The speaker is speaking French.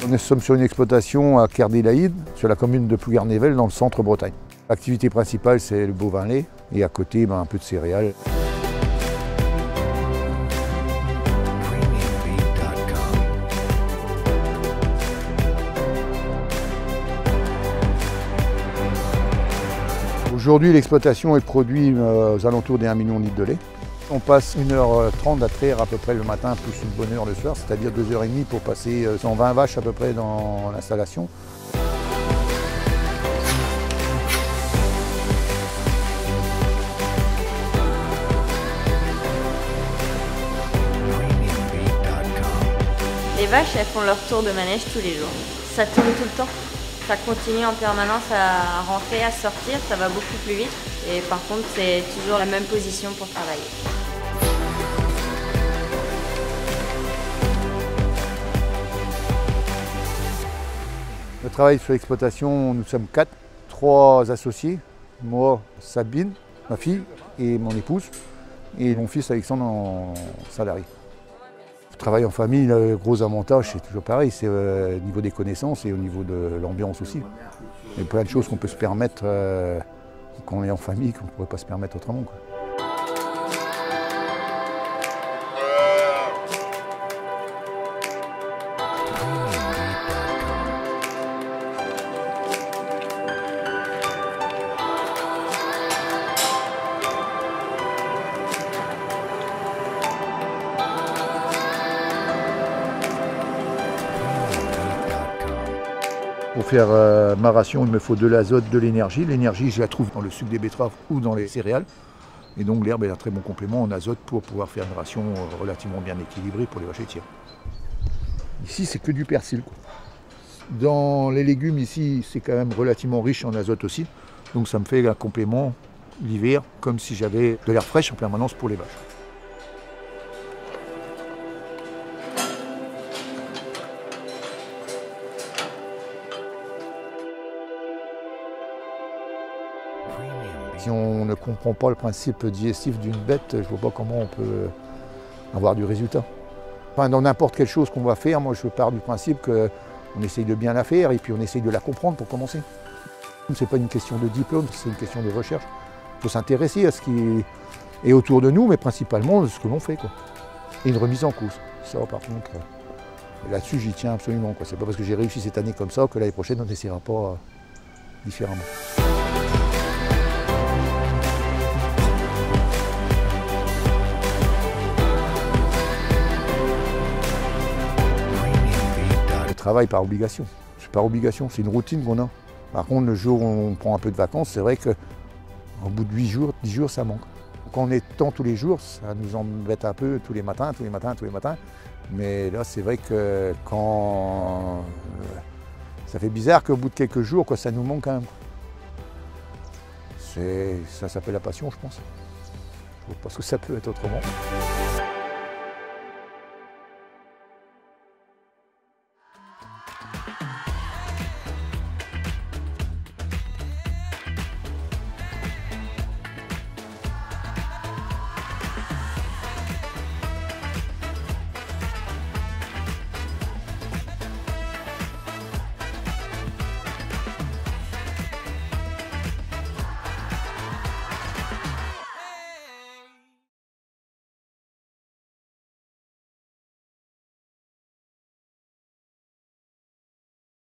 Nous sommes sur une exploitation à Kerdelaïd, sur la commune de Plouguer-Nével, dans le centre Bretagne. L'activité principale, c'est le bovin lait, et à côté, un peu de céréales. Aujourd'hui, l'exploitation produit aux alentours des 1 million de litres de lait. On passe 1h30 à traire à peu près le matin, plus une bonne heure le soir, c'est-à-dire 2h30 pour passer 120 vaches à peu près dans l'installation. Les vaches, elles font leur tour de manège tous les jours. Ça tourne tout le temps. Ça continue en permanence à rentrer, à sortir, ça va beaucoup plus vite. Et par contre, c'est toujours la même position pour travailler. Le travail sur l'exploitation, nous sommes 4, 3 associés, moi, Sabine, ma fille et mon épouse, et mon fils Alexandre en salarié. Le travail en famille, le gros avantage, c'est toujours pareil, c'est au niveau des connaissances et au niveau de l'ambiance aussi. Il y a plein de choses qu'on peut se permettre quand on est en famille, qu'on ne pourrait pas se permettre autrement, quoi. Pour faire ma ration, il me faut de l'azote, de l'énergie. L'énergie, je la trouve dans le sucre des betteraves ou dans les céréales. Et donc l'herbe est un très bon complément en azote pour pouvoir faire une ration relativement bien équilibrée pour les vaches laitières. Ici, c'est que du persil, quoi. Dans les légumes, ici, c'est quand même relativement riche en azote aussi. Donc ça me fait un complément l'hiver, comme si j'avais de l'air fraîche en permanence pour les vaches. Si on ne comprend pas le principe digestif d'une bête, je ne vois pas comment on peut avoir du résultat. Enfin, dans n'importe quelle chose qu'on va faire, moi je pars du principe qu'on essaye de bien la faire et puis on essaye de la comprendre pour commencer. Ce n'est pas une question de diplôme, c'est une question de recherche. Il faut s'intéresser à ce qui est autour de nous, mais principalement de ce que l'on fait, quoi. Et une remise en cause. Ça, par contre, là-dessus, j'y tiens absolument. Ce n'est pas parce que j'ai réussi cette année comme ça que l'année prochaine, on n'essaiera pas différemment. Travail par obligation. C'est par obligation, c'est une routine qu'on a. Par contre, le jour où on prend un peu de vacances, c'est vrai qu'au bout de 8 jours, 10 jours, ça manque. Quand on est temps tous les jours, ça nous embête un peu tous les matins. Mais là, c'est vrai que quand... ça fait bizarre qu'au bout de quelques jours, ça nous manque quand même. Ça s'appelle la passion, je pense. Je ne vois pas ce que ça peut être autrement.